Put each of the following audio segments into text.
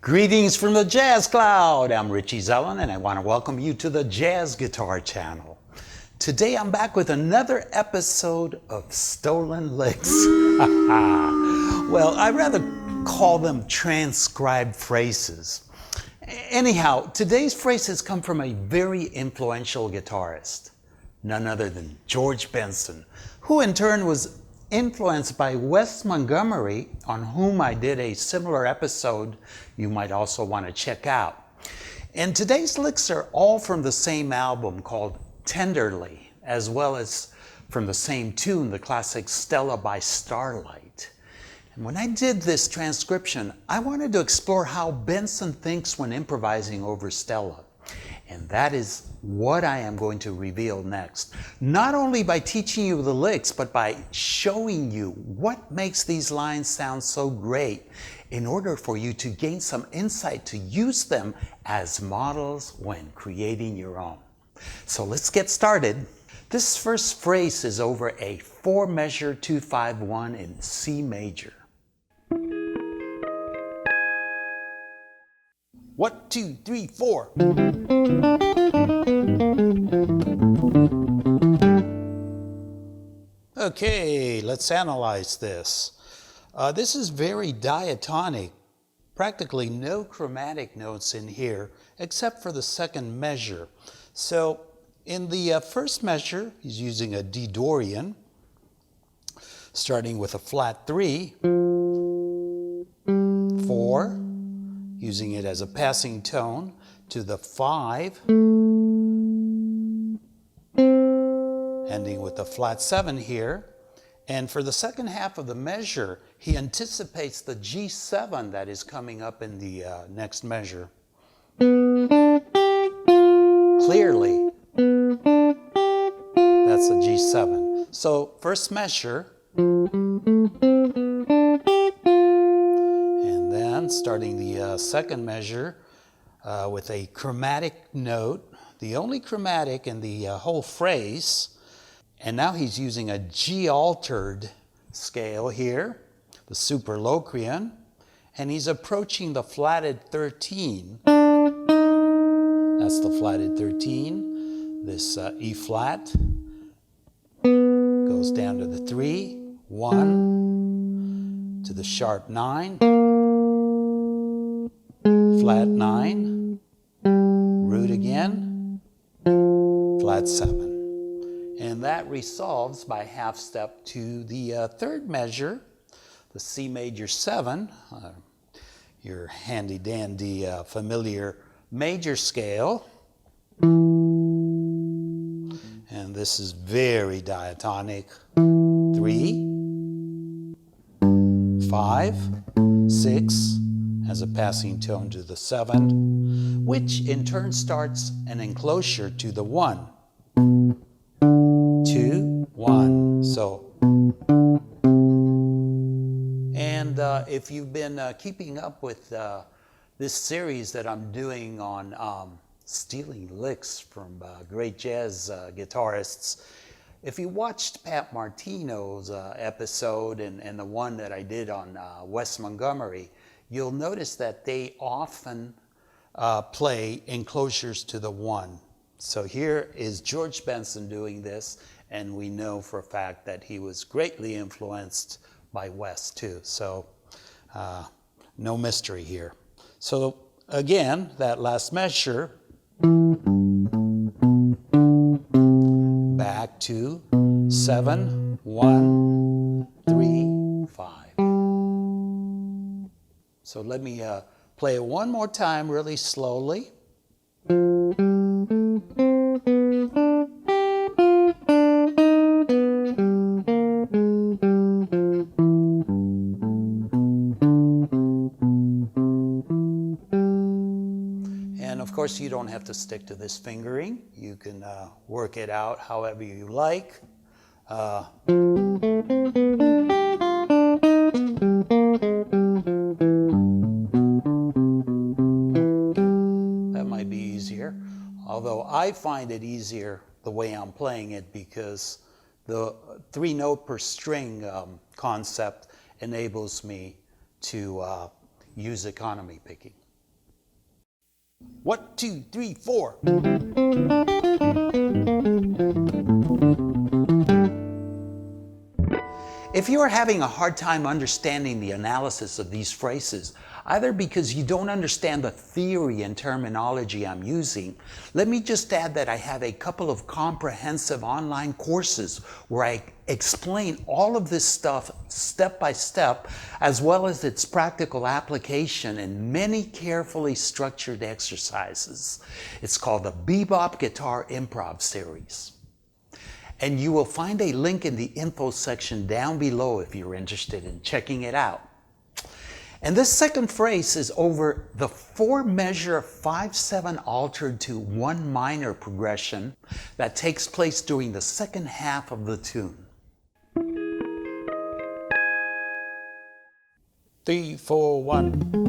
Greetings from the Jazz Cloud. I'm Richie Zellen and I want to welcome you to the Jazz Guitar Channel. Today I'm back with another episode of Stolen Licks. Well, I'd rather call them transcribed phrases. Anyhow, today's phrases come from a very influential guitarist, none other than George Benson, who in turn was influenced by Wes Montgomery, on whom I did a similar episode you might also want to check out. And today's licks are all from the same album called Tenderly, as well as from the same tune, the classic Stella by Starlight. And when I did this transcription, I wanted to explore how Benson thinks when improvising over Stella. And that is what I am going to reveal next. Not only by teaching you the licks, but by showing you what makes these lines sound so great in order for you to gain some insight to use them as models when creating your own. So let's get started. This first phrase is over a 4-measure 2-5-1 in C major. 1, 2, 3, 4. Okay, let's analyze this. This is very diatonic, practically no chromatic notes in here except for the second measure. So in the first measure, he's using a D Dorian, starting with a flat 3, 4, using it as a passing tone to the 5, ending with the flat 7 here. And for the second half of the measure, he anticipates the G7 that is coming up in the next measure. Clearly, that's a G7. So first measure, and then starting the second measure with a chromatic note, the only chromatic in the whole phrase. And now he's using a G-altered scale here, the Superlocrian, and he's approaching the flatted 13. That's the flatted 13. This E flat goes down to the 3, 1, to the sharp 9, flat 9, root again, flat 7. And that resolves by half step to the third measure, the C major 7, your handy dandy familiar major scale. And this is very diatonic. 3, 5, 6 as a passing tone to the 7, which in turn starts an enclosure to the 1. 2, 1. So, and if you've been keeping up with this series that I'm doing on stealing licks from great jazz guitarists, if you watched Pat Martino's episode and the one that I did on Wes Montgomery, you'll notice that they often play enclosures to the 1. So here is George Benson doing this, and we know for a fact that he was greatly influenced by Wes too. So no mystery here. So again, that last measure, back to 7, 1, 3, 5. So let me play it one more time really slowly. And of course, you don't have to stick to this fingering. You can work it out however you like. That might be easier. Although I find it easier the way I'm playing it because the 3-note per string concept enables me to use economy picking. 1, 2, 3, 4. If you are having a hard time understanding the analysis of these phrases, either because you don't understand the theory and terminology I'm using, let me just add that I have a couple of comprehensive online courses where I explain all of this stuff step by step, as well as its practical application in many carefully structured exercises. It's called the Bebop Guitar Improv Series. And you will find a link in the info section down below if you're interested in checking it out. And this second phrase is over the 4-measure 5/7 altered to 1 minor progression that takes place during the second half of the tune. 3, 4, 1.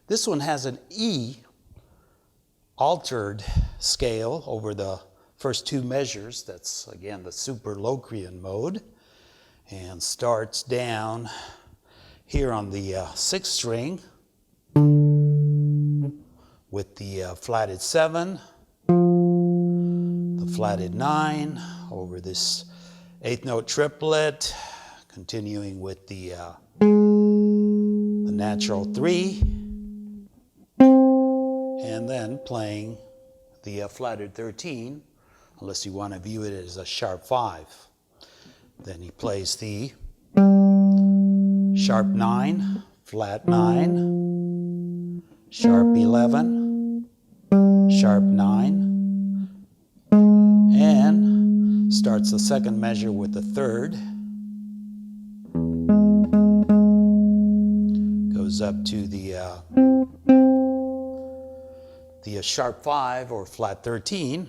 This one has an E altered scale over the first 2 measures. That's, again, the super Locrian mode. And starts down here on the 6th string with the flatted 7, the flatted 9 over this 8th note triplet, continuing with the natural 3. And then playing the flatted 13, unless you want to view it as a sharp 5. Then he plays the sharp 9, flat 9, sharp 11, sharp 9, and starts the second measure with the 3rd. Goes up to the sharp 5 or flat 13,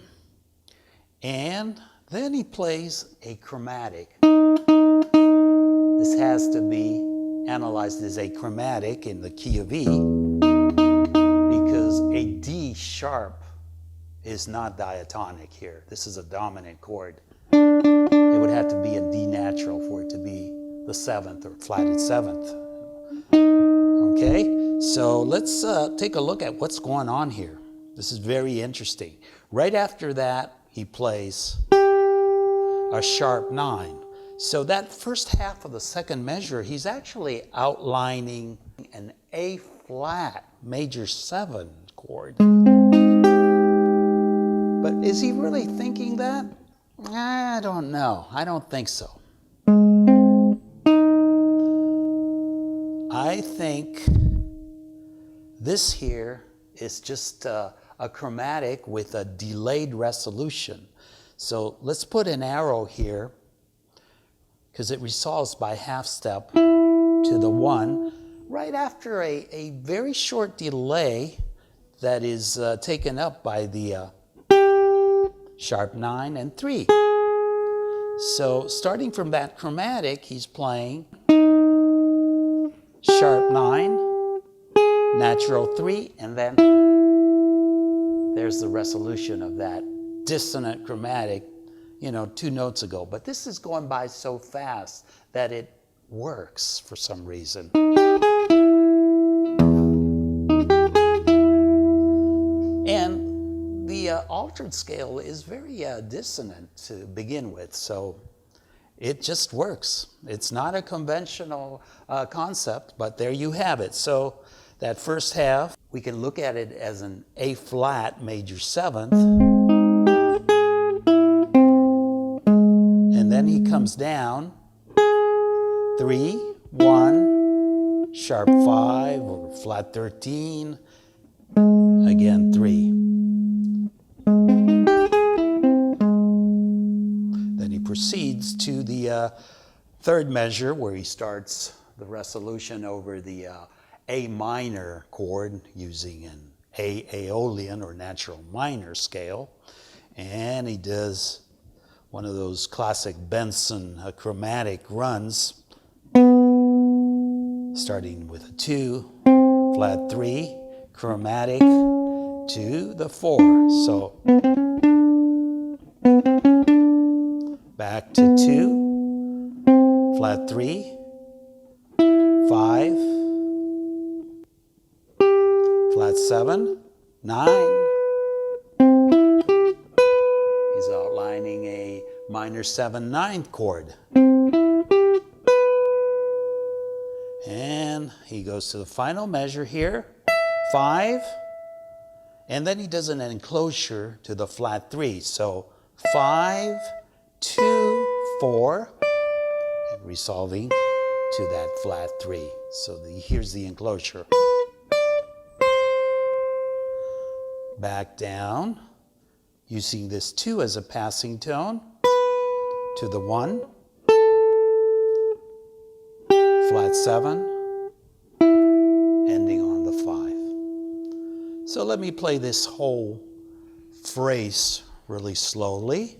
and then he plays a chromatic. This has to be analyzed as a chromatic in the key of E because a D sharp is not diatonic here. This is a dominant chord. It would have to be a D natural for it to be the 7th or flatted 7th. Okay, so let's take a look at what's going on here. This is very interesting. Right after that, he plays a sharp 9. So that first half of the second measure, he's actually outlining an A flat major 7 chord. But is he really thinking that? I don't know. I don't think so. I think this here is just a chromatic with a delayed resolution. So let's put an arrow here because it resolves by half step to the 1 right after a very short delay that is taken up by the sharp 9 and 3. So starting from that chromatic, he's playing sharp 9, natural 3, and then there's the resolution of that dissonant chromatic, 2 notes ago. But this is going by so fast that it works for some reason. And the altered scale is very dissonant to begin with, so it just works. It's not a conventional concept, but there you have it. So that first half, we can look at it as an A flat major 7th. And then he comes down 3, 1, sharp 5 or flat 13, again 3. Then he proceeds to the 3rd measure where he starts the resolution over the A minor chord using an A Aeolian or natural minor scale. And he does one of those classic Benson chromatic runs, starting with a 2, flat 3, chromatic to the 4. So back to 2, flat 3, 5, flat 7, 9. He's outlining a minor 7/9 chord. And he goes to the final measure here, 5, and then he does an enclosure to the flat 3. So 5, 2, 4, and resolving to that flat 3. So here's the enclosure. Back down, using this 2 as a passing tone to the 1, flat 7, ending on the 5. So let me play this whole phrase really slowly.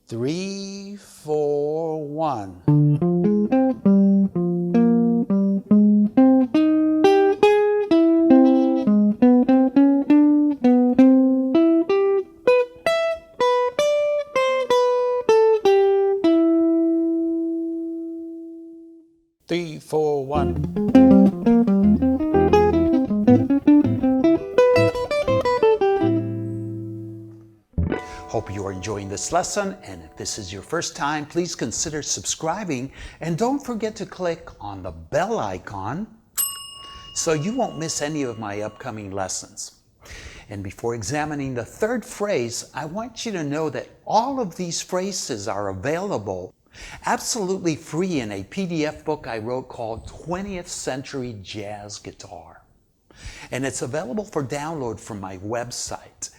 3, 4, 1. Three, 4, 1. Hope you are enjoying this lesson, and if this is your first time, please consider subscribing, and don't forget to click on the bell icon so you won't miss any of my upcoming lessons. And before examining the third phrase, I want you to know that all of these phrases are available absolutely free in a PDF book I wrote called 20th Century Jazz Guitar. And it's available for download from my website,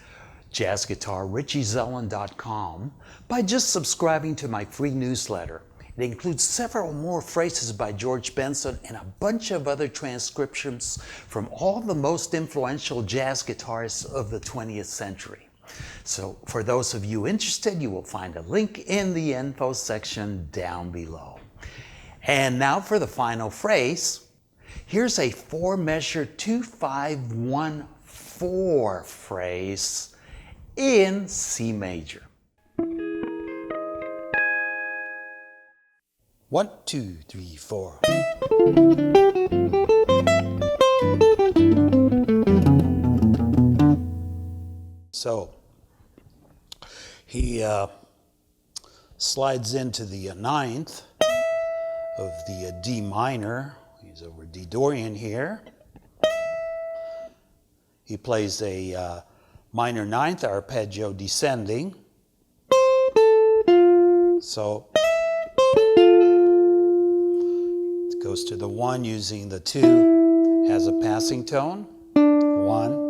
jazzguitarrichiezellen.com, by just subscribing to my free newsletter. It includes several more phrases by George Benson and a bunch of other transcriptions from all the most influential jazz guitarists of the 20th century. So for those of you interested, you will find a link in the info section down below. And now for the final phrase. Here's a 4-measure 2-5-1-4 phrase in C major. 1, 2, 3, 4. So he slides into the 9th of the D minor. He's over D Dorian here. He plays a minor 9th arpeggio descending. So it goes to the 1 using the 2 as a passing tone. 1.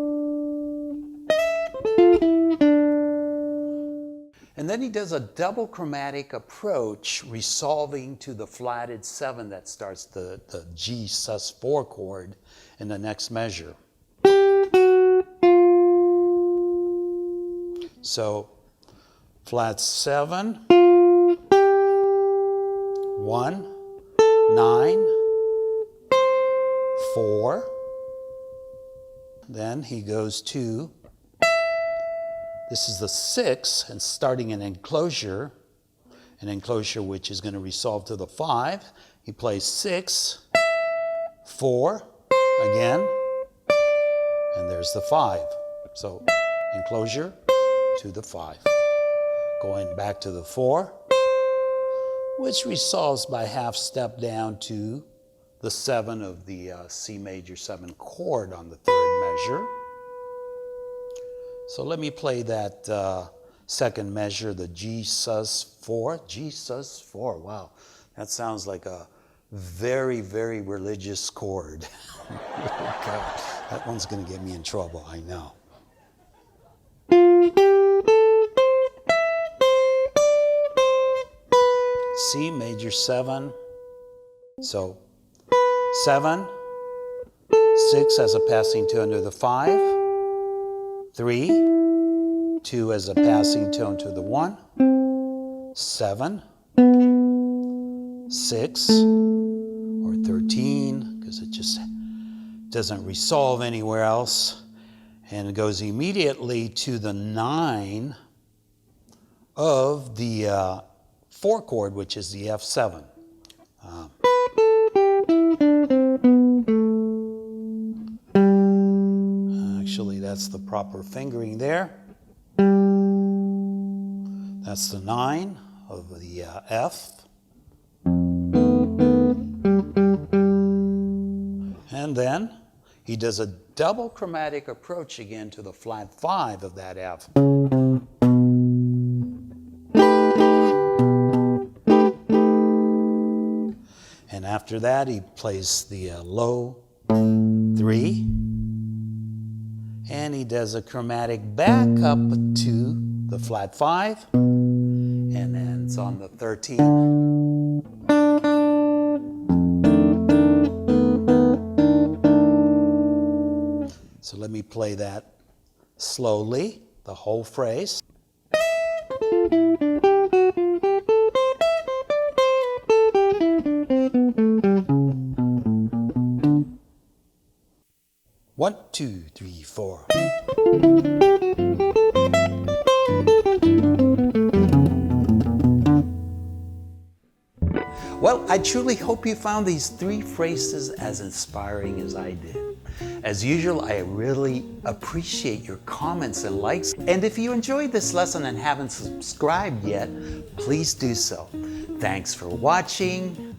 And then he does a double chromatic approach, resolving to the flatted 7 that starts the G sus4 chord in the next measure. So flat 7, 1, 9, 4. Then he goes to, this is the 6, and starting an enclosure which is going to resolve to the 5. He plays 6, 4, again, and there's the 5. So enclosure to the 5. Going back to the 4, which resolves by half step down to the 7 of the C major 7 chord on the 3rd measure. So let me play that 2nd measure, the G sus4. G sus4, wow. That sounds like a very, very religious chord. God, that one's going to get me in trouble, I know. C major 7. So 7, 6 as a passing tone to the 5. 3, 2 as a passing tone to the 1, 7, 6, or 13, because it just doesn't resolve anywhere else, and it goes immediately to the 9 of the 4 chord, which is the F7. That's the proper fingering there. That's the 9 of the F. And then he does a double chromatic approach again to the flat 5 of that F. And after that, he plays the low 3. And he does a chromatic back up to the flat 5. And then it's on the 13. So let me play that slowly, the whole phrase. One, two, three, four. Well, I truly hope you found these 3 phrases as inspiring as I did. As usual, I really appreciate your comments and likes. And if you enjoyed this lesson and haven't subscribed yet, please do so. Thanks for watching.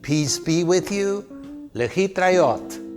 Peace be with you. Lehitrayot.